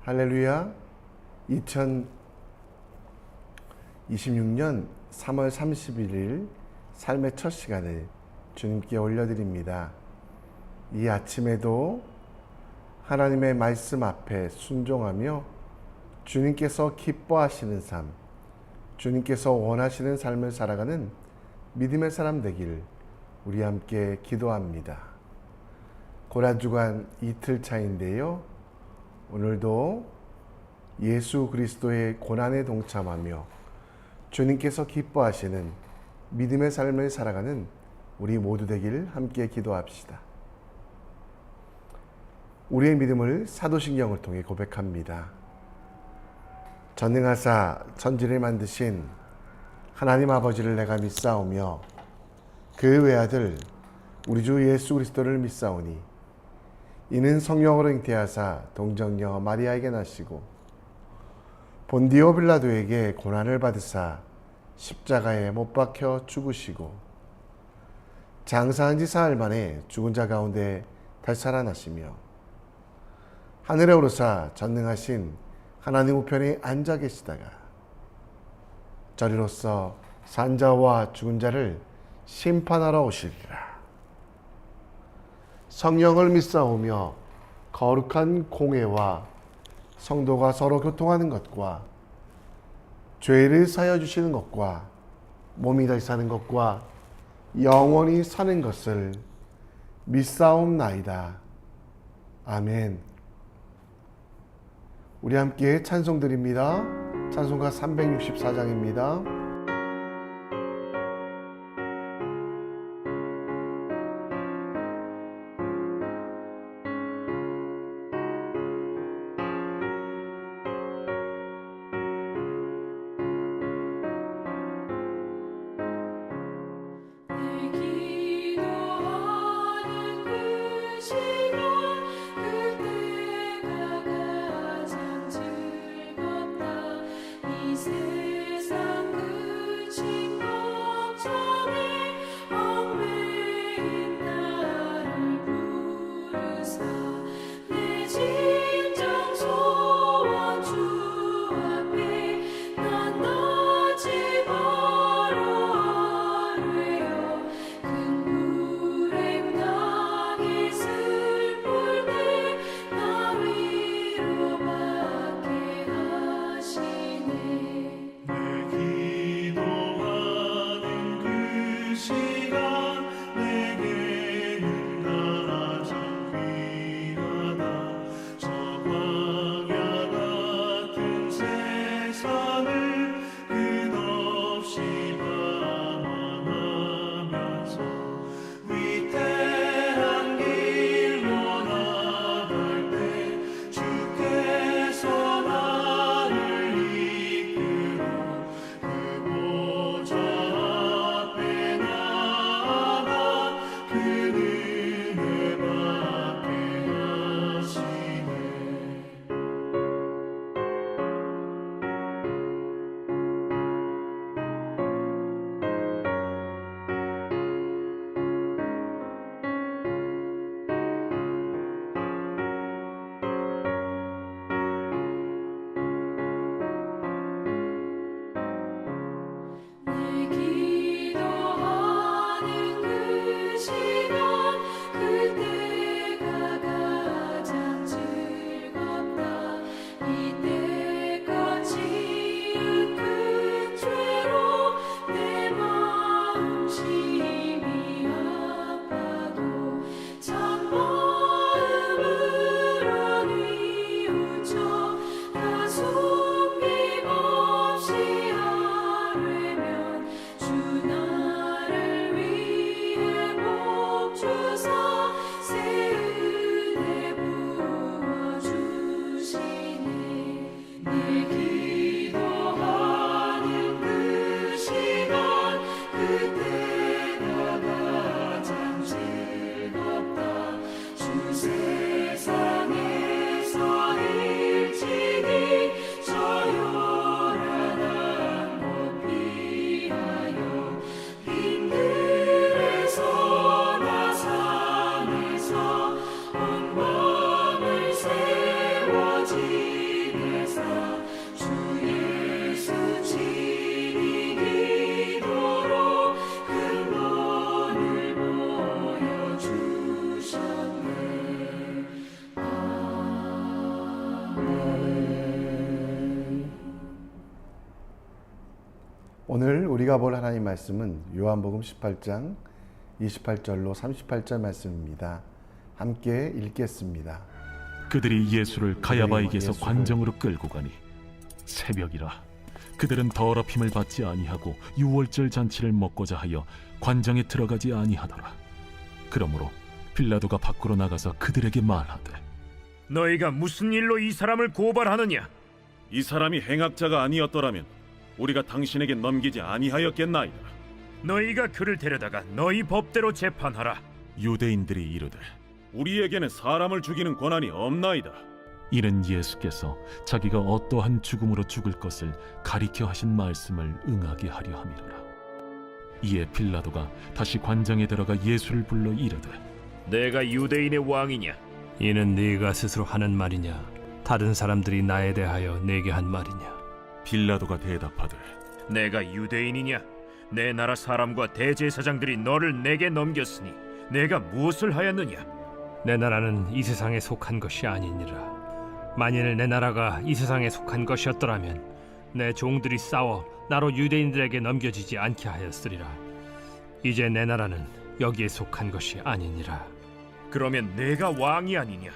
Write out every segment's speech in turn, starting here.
할렐루야. 2026년 3월 31일 삶의 첫 시간을 주님께 올려드립니다. 이 아침에도 하나님의 말씀 앞에 순종하며 주님께서 기뻐하시는 삶, 주님께서 원하시는 삶을 살아가는 믿음의 사람 되길 우리 함께 기도합니다. 고난주간 이틀 차인데요. 오늘도 예수 그리스도의 고난에 동참하며 주님께서 기뻐하시는 믿음의 삶을 살아가는 우리 모두 되길 함께 기도합시다. 우리의 믿음을 사도신경을 통해 고백합니다. 전능하사 천지를 만드신 하나님 아버지를 내가 믿사오며 그 외아들 우리 주 예수 그리스도를 믿사오니 이는 성령으로 잉태하사 동정녀 마리아에게 나시고 본디오 빌라도에게 고난을 받으사 십자가에 못 박혀 죽으시고 장사한 지 사흘 만에 죽은 자 가운데 다시 살아나시며 하늘에 오르사 전능하신 하나님 우편에 앉아 계시다가 저리로서 산 자와 죽은 자를 심판하러 오시리라. 성령을 믿사오며 거룩한 공회와 성도가 서로 교통하는 것과 죄를 사여 주시는 것과 몸이 다시 사는 것과 영원히 사는 것을 믿사옵나이다. 아멘. 우리 함께 찬송 드립니다. 찬송가 364장입니다. 세워지 오늘 우리가 볼 하나님 말씀은 요한복음 18장 28절로 38절 말씀입니다. 함께 읽겠습니다. 그들이 예수를 가야바에게서 관정으로 끌고 가니 새벽이라. 그들은 더럽힘을 받지 아니하고 유월절 잔치를 먹고자 하여 관정에 들어가지 아니하더라. 그러므로 빌라도가 밖으로 나가서 그들에게 말하되, 너희가 무슨 일로 이 사람을 고발하느냐? 이 사람이 행악자가 아니었더라면 우리가 당신에게 넘기지 아니하였겠나이다. 너희가 그를 데려다가 너희 법대로 재판하라. 유대인들이 이르되 우리에게는 사람을 죽이는 권한이 없나이다. 이는 예수께서 자기가 어떠한 죽음으로 죽을 것을 가리켜 하신 말씀을 응하게 하려 함이로라. 이에 빌라도가 다시 관장에 들어가 예수를 불러 이르되, 내가 유대인의 왕이냐? 이는 네가 스스로 하는 말이냐? 다른 사람들이 나에 대하여 내게 한 말이냐? 빌라도가 대답하되, 내가 유대인이냐? 내 나라 사람과 대제사장들이 너를 내게 넘겼으니 내가 무엇을 하였느냐? 내 나라는 이 세상에 속한 것이 아니니라. 만일 내 나라가 이 세상에 속한 것이었더라면 내 종들이 싸워 나로 유대인들에게 넘겨지지 않게 하였으리라. 이제 내 나라는 여기에 속한 것이 아니니라. 그러면 내가 왕이 아니냐?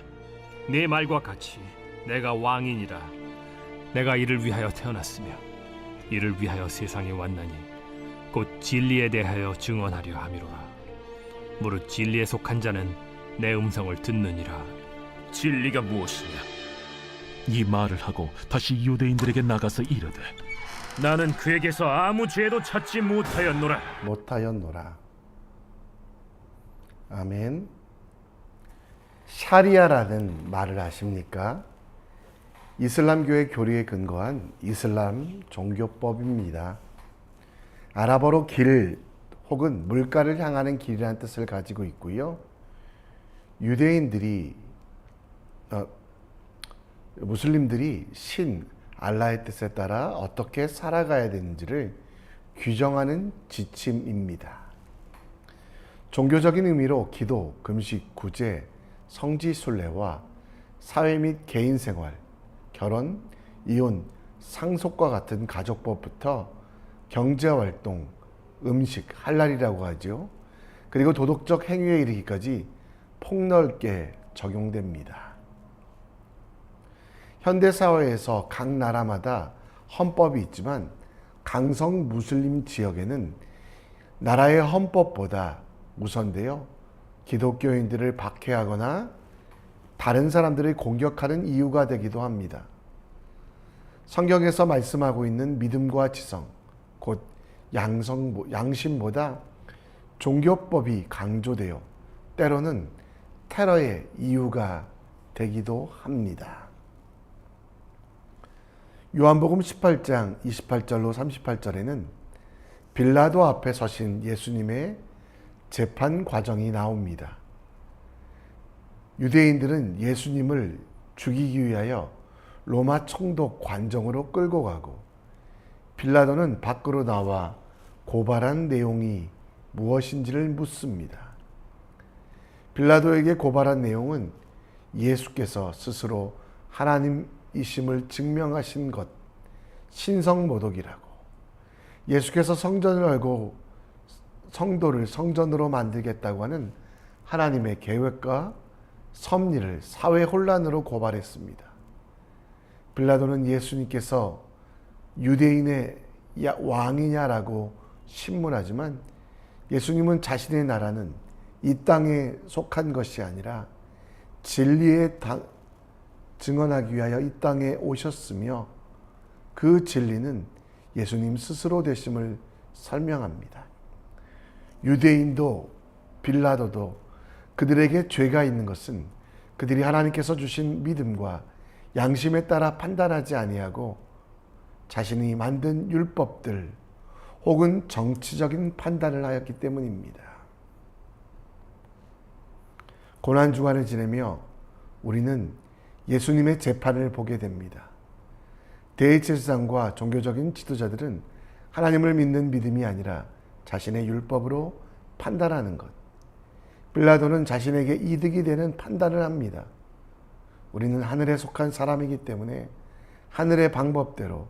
네 말과 같이 내가 왕이니라. 내가 이를 위하여 태어났으며 이를 위하여 세상에 왔나니 곧 진리에 대하여 증언하려 함이로라. 무릇 진리에 속한 자는 내 음성을 듣느니라. 진리가 무엇이냐? 이 말을 하고 다시 유대인들에게 나가서 이르되, 나는 그에게서 아무 죄도 찾지 못하였노라. 아멘. 샤리아라는 말을 아십니까? 이슬람교의 교리에 근거한 이슬람 종교법입니다. 아랍어로 길 혹은 물가를 향하는 길이라는 뜻을 가지고 있고요. 무슬림들이 신, 알라의 뜻에 따라 어떻게 살아가야 되는지를 규정하는 지침입니다. 종교적인 의미로 기도, 금식, 구제, 성지 순례와 사회 및 개인 생활, 결혼, 이혼, 상속과 같은 가족법부터 경제활동, 음식, 할랄이라고 하죠. 그리고 도덕적 행위에 이르기까지 폭넓게 적용됩니다. 현대사회에서 각 나라마다 헌법이 있지만 강성 무슬림 지역에는 나라의 헌법보다 우선되어 기독교인들을 박해하거나 다른 사람들을 공격하는 이유가 되기도 합니다. 성경에서 말씀하고 있는 믿음과 지성, 곧 양심보다 종교법이 강조되어 때로는 테러의 이유가 되기도 합니다. 요한복음 18장 28절로 38절에는 빌라도 앞에 서신 예수님의 재판 과정이 나옵니다. 유대인들은 예수님을 죽이기 위하여 로마 총독 관정으로 끌고 가고, 빌라도는 밖으로 나와 고발한 내용이 무엇인지를 묻습니다. 빌라도에게 고발한 내용은 예수께서 스스로 하나님이심을 증명하신 것, 신성모독이라고, 예수께서 성전을 열고 성도를 성전으로 만들겠다고 하는 하나님의 계획과 섭리를 사회 혼란으로 고발했습니다. 빌라도는 예수님께서 유대인의 왕이냐라고 신문하지만 예수님은 자신의 나라는 이 땅에 속한 것이 아니라 진리에 증언하기 위하여 이 땅에 오셨으며 그 진리는 예수님 스스로 되심을 설명합니다. 유대인도 빌라도도 그들에게 죄가 있는 것은 그들이 하나님께서 주신 믿음과 양심에 따라 판단하지 아니하고 자신이 만든 율법들 혹은 정치적인 판단을 하였기 때문입니다. 고난주간을 지내며 우리는 예수님의 재판을 보게 됩니다. 대제사장과 종교적인 지도자들은 하나님을 믿는 믿음이 아니라 자신의 율법으로 판단하는 것. 빌라도는 자신에게 이득이 되는 판단을 합니다. 우리는 하늘에 속한 사람이기 때문에 하늘의 방법대로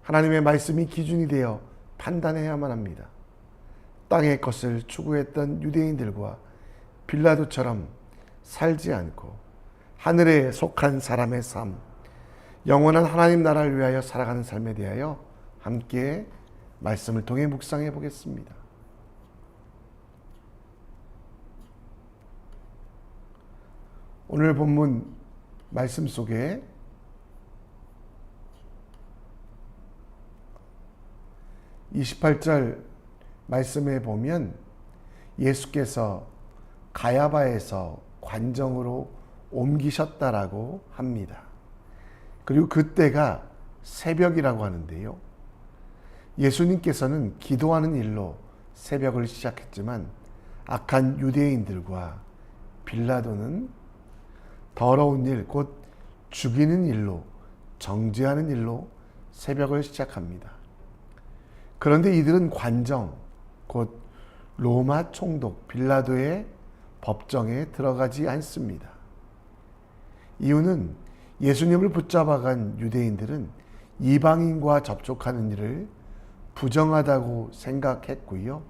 하나님의 말씀이 기준이 되어 판단해야만 합니다. 땅의 것을 추구했던 유대인들과 빌라도처럼 살지 않고 하늘에 속한 사람의 삶, 영원한 하나님 나라를 위하여 살아가는 삶에 대하여 함께 말씀을 통해 묵상해 보겠습니다. 오늘 본문 말씀 속에 (28절) 말씀에 보면 예수께서 가야바에서 관정으로 옮기셨다라고 합니다. 그리고 그때가 새벽이라고 하는데요. 예수님께서는 기도하는 일로 새벽을 시작했지만 악한 유대인들과 빌라도는 더러운 일, 곧 죽이는 일로, 정죄하는 일로 새벽을 시작합니다. 그런데 이들은 관정, 곧 로마 총독 빌라도의 법정에 들어가지 않습니다. 이유는 예수님을 붙잡아간 유대인들은 이방인과 접촉하는 일을 부정하다고 생각했고요.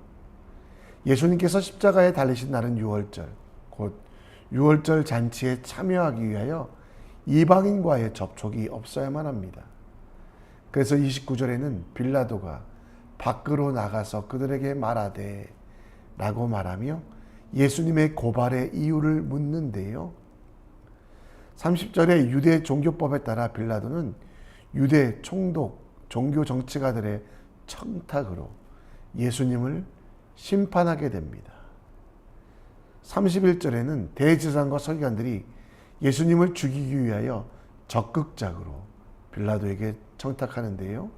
예수님께서 십자가에 달리신 날은 유월절, 곧 유월절 잔치에 참여하기 위하여 이방인과의 접촉이 없어야만 합니다. 그래서 29절에는 빌라도가 밖으로 나가서 그들에게 말하되 라고 말하며 예수님의 고발의 이유를 묻는데요. 30절에 유대 종교법에 따라 빌라도는 유대 총독, 종교 정치가들의 청탁으로 예수님을 심판하게 됩니다. 31절에는 대제사장과 서기관들이 예수님을 죽이기 위하여 적극적으로 빌라도에게 청탁하는데요.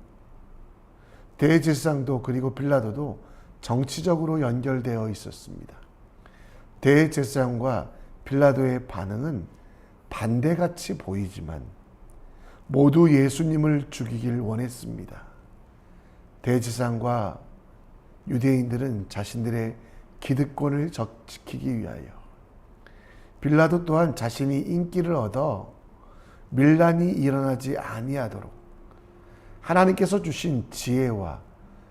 대제사장도 그리고 빌라도도 정치적으로 연결되어 있었습니다. 대제사장과 빌라도의 반응은 반대같이 보이지만 모두 예수님을 죽이길 원했습니다. 대제사장과 유대인들은 자신들의 기득권을 지키기 위하여, 빌라도 또한 자신이 인기를 얻어 밀란이 일어나지 아니하도록 하나님께서 주신 지혜와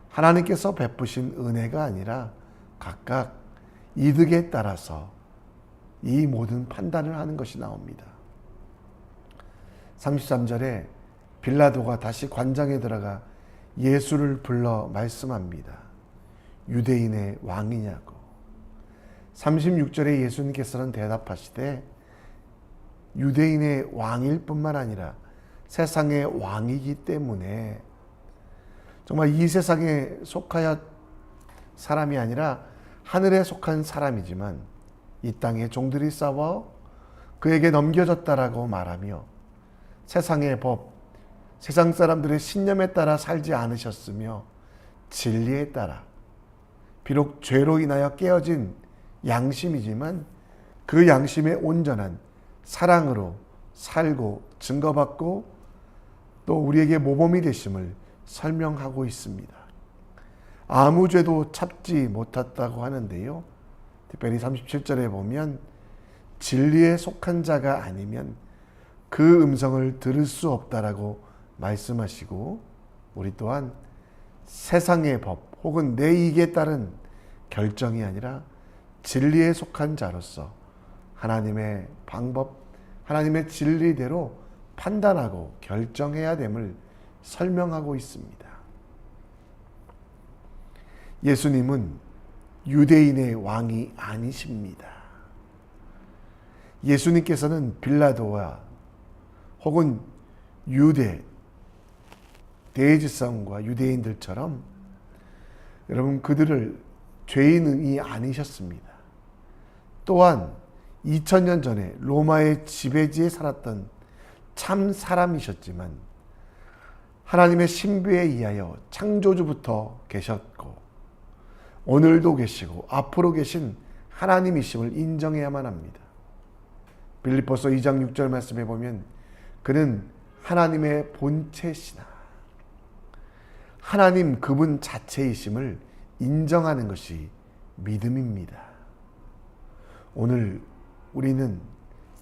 하나님께서 베푸신 은혜가 아니라 각각 이득에 따라서 이 모든 판단을 하는 것이 나옵니다. 33절에 빌라도가 다시 관장에 들어가 예수를 불러 말씀합니다. 유대인의 왕이냐고. 36절에 예수님께서는 대답하시되 유대인의 왕일 뿐만 아니라 세상의 왕이기 때문에, 정말 이 세상에 속하여 사람이 아니라 하늘에 속한 사람이지만 이 땅에 종들이 싸워 그에게 넘겨졌다라고 말하며 세상의 법, 세상 사람들의 신념에 따라 살지 않으셨으며 진리에 따라, 비록 죄로 인하여 깨어진 양심이지만 그 양심의 온전한 사랑으로 살고 증거받고 또 우리에게 모범이 되심을 설명하고 있습니다. 아무 죄도 찾지 못했다고 하는데요. 특별히 37절에 보면 진리에 속한 자가 아니면 그 음성을 들을 수 없다라고 말씀하시고, 우리 또한 세상의 법 혹은 내 이익에 따른 결정이 아니라 진리에 속한 자로서 하나님의 방법, 하나님의 진리대로 판단하고 결정해야 됨을 설명하고 있습니다. 예수님은 유대인의 왕이 아니십니다. 예수님께서는 빌라도와 혹은 유대 대제사장과 유대인들처럼 여러분 그들을 죄인이 아니셨습니다. 또한 2000년 전에 로마의 지배지에 살았던 참 사람이셨지만 하나님의 신비에 의하여 창조주부터 계셨고 오늘도 계시고 앞으로 계신 하나님이심을 인정해야만 합니다. 빌립보서 2장 6절 말씀에 보면 그는 하나님의 본체시나 하나님 그분 자체이심을 인정하는 것이 믿음입니다. 오늘 우리는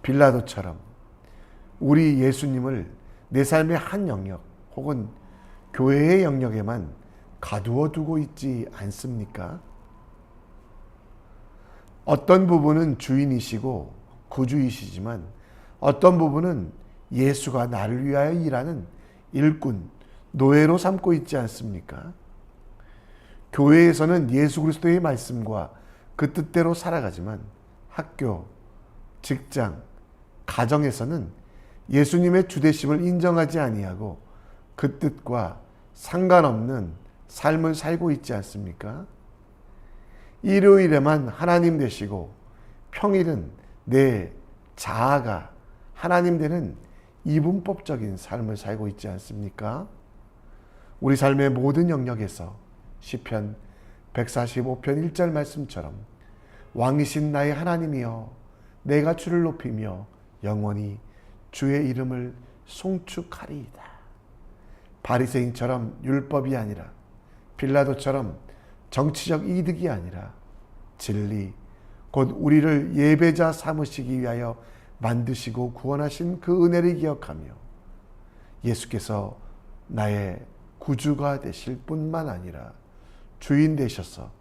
빌라도처럼 우리 예수님을 내 삶의 한 영역 혹은 교회의 영역에만 가두어 두고 있지 않습니까? 어떤 부분은 주인이시고 구주이시지만 어떤 부분은 예수가 나를 위하여 일하는 일꾼, 노예로 삼고 있지 않습니까? 교회에서는 예수 그리스도의 말씀과 그 뜻대로 살아가지만 학교, 직장, 가정에서는 예수님의 주되심을 인정하지 아니하고 그 뜻과 상관없는 삶을 살고 있지 않습니까? 일요일에만 하나님 되시고 평일은 내 자아가 하나님 되는 이분법적인 삶을 살고 있지 않습니까? 우리 삶의 모든 영역에서 시편 145편 1절 말씀처럼 왕이신 나의 하나님이여 내가 주를 높이며 영원히 주의 이름을 송축하리이다. 바리새인처럼 율법이 아니라 빌라도처럼 정치적 이득이 아니라 진리 곧 우리를 예배자 삼으시기 위하여 만드시고 구원하신 그 은혜를 기억하며 예수께서 나의 구주가 되실 뿐만 아니라 주인 되셔서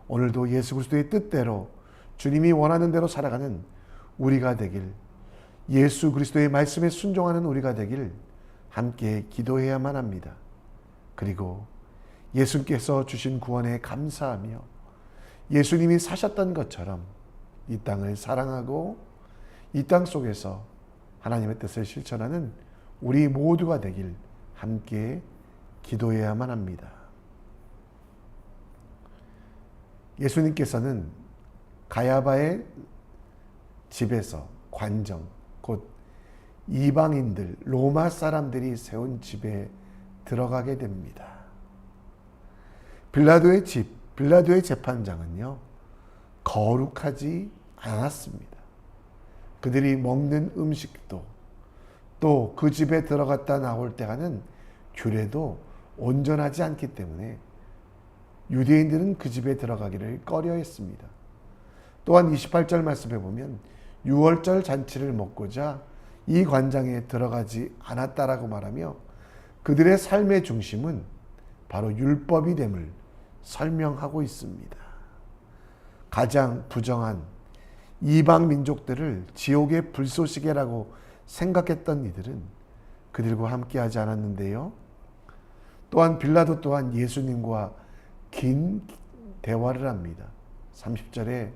오늘도 예수 그리스도의 뜻대로 주님이 원하는 대로 살아가는 우리가 되길, 예수 그리스도의 말씀에 순종하는 우리가 되길 함께 기도해야만 합니다. 그리고 예수님께서 주신 구원에 감사하며 예수님이 사셨던 것처럼 이 땅을 사랑하고 이 땅 속에서 하나님의 뜻을 실천하는 우리 모두가 되길 함께 기도해야만 합니다. 예수님께서는 가야바의 집에서 관정, 곧 이방인들, 로마 사람들이 세운 집에 들어가게 됩니다. 빌라도의 집, 빌라도의 재판장은요, 거룩하지 않았습니다. 그들이 먹는 음식도 또 그 집에 들어갔다 나올 때 하는 규례도 온전하지 않기 때문에 유대인들은 그 집에 들어가기를 꺼려했습니다. 또한 28절 말씀에 보면 6월절 잔치를 먹고자 이 관장에 들어가지 않았다라고 말하며 그들의 삶의 중심은 바로 율법이 됨을 설명하고 있습니다. 가장 부정한 이방 민족들을 지옥의 불쏘시개라고 생각했던 이들은 그들과 함께하지 않았는데요. 또한 빌라도 또한 예수님과 긴 대화를 합니다. 30절에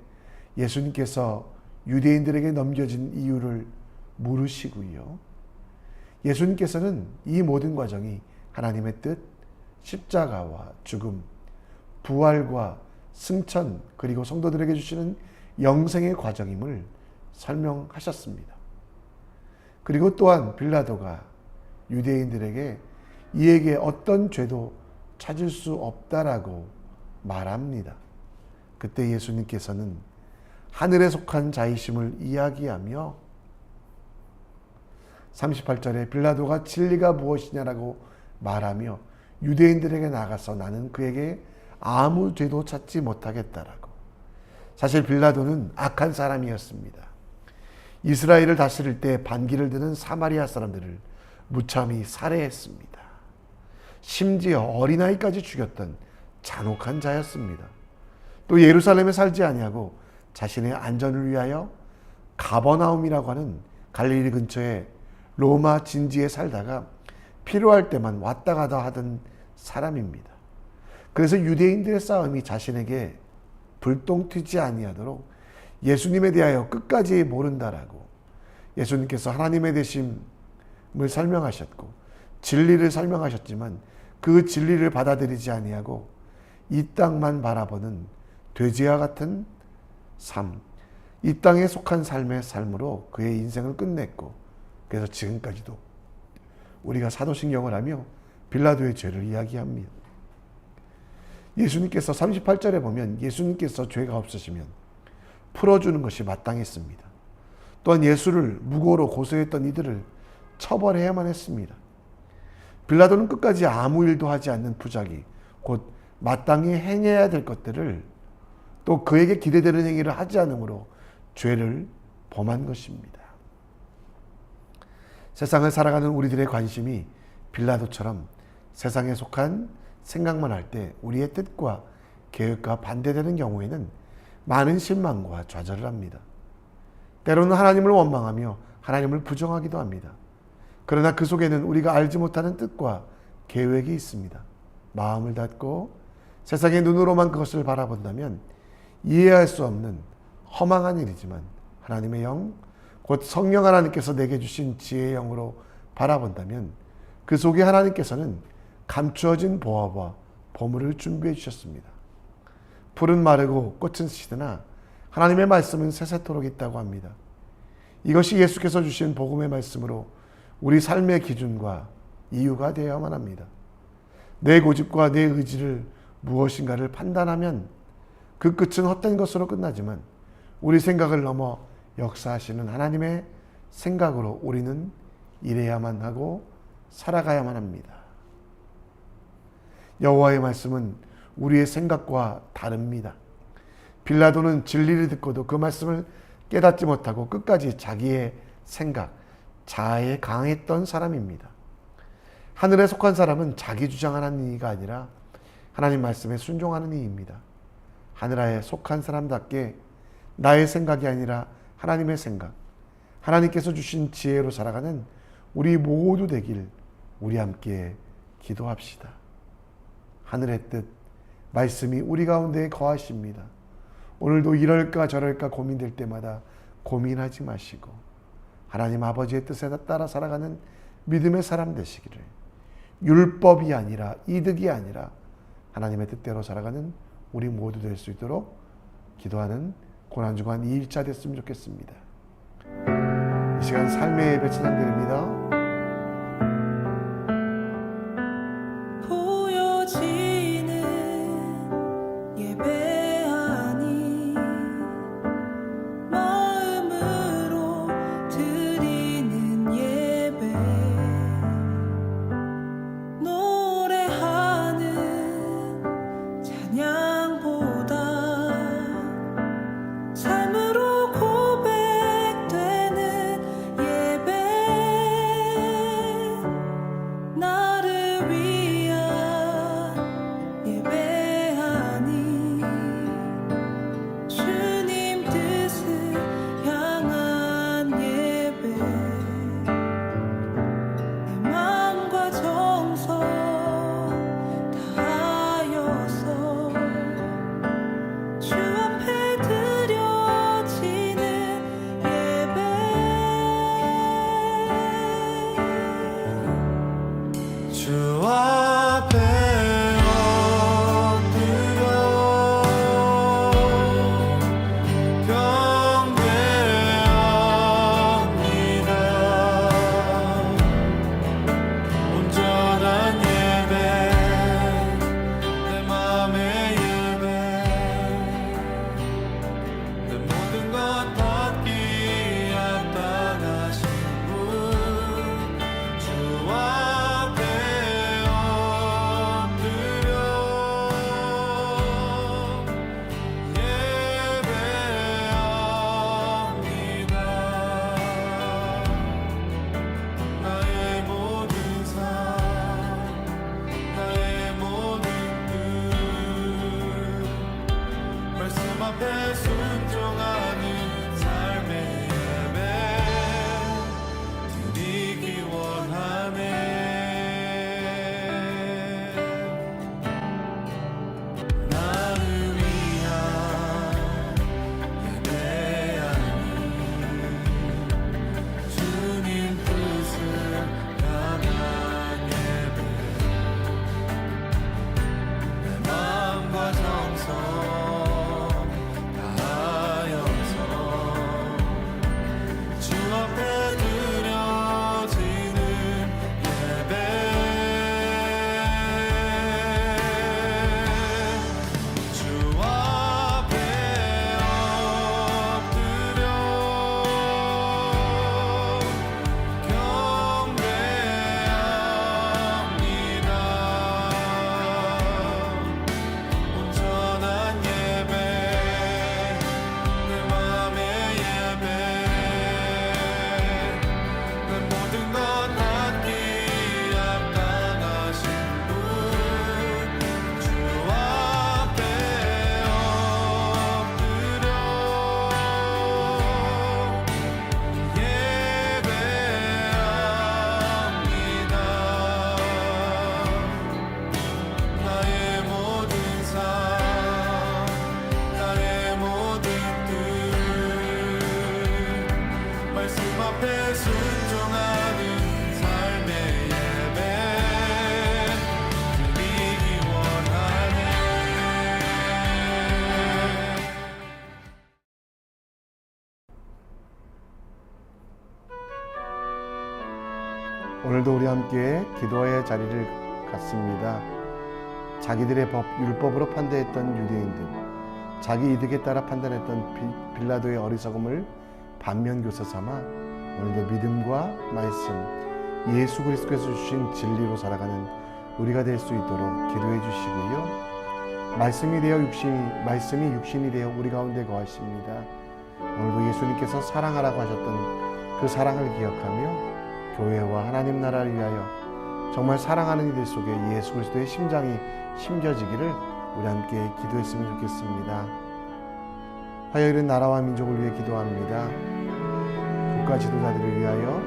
예수님께서 유대인들에게 넘겨진 이유를 물으시고요. 예수님께서는 이 모든 과정이 하나님의 뜻, 십자가와 죽음, 부활과 승천, 그리고 성도들에게 주시는 영생의 과정임을 설명하셨습니다. 그리고 또한 빌라도가 유대인들에게 이에게 어떤 죄도 찾을 수 없다라고 말합니다. 그때 예수님께서는 하늘에 속한 자이심을 이야기하며 38절에 빌라도가 진리가 무엇이냐라고 말하며 유대인들에게 나가서 나는 그에게 아무 죄도 찾지 못하겠다라고. 사실 빌라도는 악한 사람이었습니다. 이스라엘을 다스릴 때 반기를 드는 사마리아 사람들을 무참히 살해했습니다. 심지어 어린아이까지 죽였던 잔혹한 자였습니다. 또 예루살렘에 살지 아니하고 자신의 안전을 위하여 가버나움이라고 하는 갈릴리 근처에 로마 진지에 살다가 필요할 때만 왔다 가다 하던 사람입니다. 그래서 유대인들의 싸움이 자신에게 불똥 튀지 아니하도록 예수님에 대하여 끝까지 모른다라고 예수님께서 하나님의 되심을 설명하셨고 진리를 설명하셨지만 그 진리를 받아들이지 아니하고 이 땅만 바라보는 돼지와 같은 삶, 이 땅에 속한 삶의 삶으로 그의 인생을 끝냈고 그래서 지금까지도 우리가 사도신경을 하며 빌라도의 죄를 이야기합니다. 예수님께서 38절에 보면 예수님께서 죄가 없으시면 풀어주는 것이 마땅했습니다. 또한 예수를 무고로 고소했던 이들을 처벌해야만 했습니다. 빌라도는 끝까지 아무 일도 하지 않는 부작위, 곧 마땅히 행해야 될 것들을 또 그에게 기대되는 행위를 하지 않으므로 죄를 범한 것입니다. 세상을 살아가는 우리들의 관심이 빌라도처럼 세상에 속한 생각만 할 때 우리의 뜻과 계획과 반대되는 경우에는 많은 실망과 좌절을 합니다. 때로는 하나님을 원망하며 하나님을 부정하기도 합니다. 그러나 그 속에는 우리가 알지 못하는 뜻과 계획이 있습니다. 마음을 닫고 세상의 눈으로만 그것을 바라본다면 이해할 수 없는 허망한 일이지만 하나님의 영, 곧 성령 하나님께서 내게 주신 지혜의 영으로 바라본다면 그 속에 하나님께서는 감추어진 보화와 보물을 준비해 주셨습니다. 풀은 마르고 꽃은 시드나 하나님의 말씀은 세세토록 있다고 합니다. 이것이 예수께서 주신 복음의 말씀으로 우리 삶의 기준과 이유가 되어야만 합니다. 내 고집과 내 의지를 무엇인가를 판단하면 그 끝은 헛된 것으로 끝나지만 우리 생각을 넘어 역사하시는 하나님의 생각으로 우리는 일해야만 하고 살아가야만 합니다. 여호와의 말씀은 우리의 생각과 다릅니다. 빌라도는 진리를 듣고도 그 말씀을 깨닫지 못하고 끝까지 자기의 생각, 자아에 강했던 사람입니다. 하늘에 속한 사람은 자기 주장하는 이가 아니라 하나님 말씀에 순종하는 이입니다. 하늘에 속한 사람답게 나의 생각이 아니라 하나님의 생각, 하나님께서 주신 지혜로 살아가는 우리 모두 되길 우리 함께 기도합시다. 하늘의 뜻, 말씀이 우리 가운데 거하십니다. 오늘도 이럴까 저럴까 고민될 때마다 고민하지 마시고 하나님 아버지의 뜻에 따라 살아가는 믿음의 사람 되시기를, 율법이 아니라 이득이 아니라 하나님의 뜻대로 살아가는 우리 모두 될 수 있도록 기도하는 고난주간 2일차 됐으면 좋겠습니다. 이 시간 삶의 예배 찬양드립니다. 삶으로 고백되는 예배 앞에 순종하는 삶의 예배 드리기 원하네. 오늘도 우리 함께 기도의 자리를 갖습니다. 자기들의 법, 율법으로 판단했던 유대인들, 자기 이득에 따라 판단했던 빌라도의 어리석음을 반면교사 삼아 오늘도 믿음과 말씀, 예수 그리스도께서 주신 진리로 살아가는 우리가 될 수 있도록 기도해 주시고요. 말씀이 육신이 되어 우리 가운데 거하십니다. 오늘도 예수님께서 사랑하라고 하셨던 그 사랑을 기억하며 교회와 하나님 나라를 위하여 정말 사랑하는 이들 속에 예수 그리스도의 심장이 심겨지기를 우리 함께 기도했으면 좋겠습니다. 화요일은 나라와 민족을 위해 기도합니다. 국가 지도자들을 위하여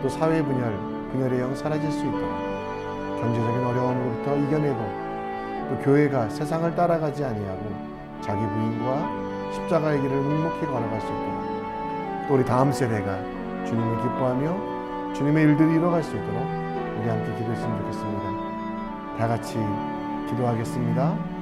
또 사회 분열의 영 사라질 수 있도록 경제적인 어려움으로부터 이겨내고 또 교회가 세상을 따라가지 아니하고 자기 부인과 십자가의 길을 묵묵히 걸어갈 수 있도록 또 우리 다음 세대가 주님을 기뻐하며 주님의 일들이 이뤄갈 수 있도록 우리 함께 기도했으면 좋겠습니다. 다 같이 기도하겠습니다.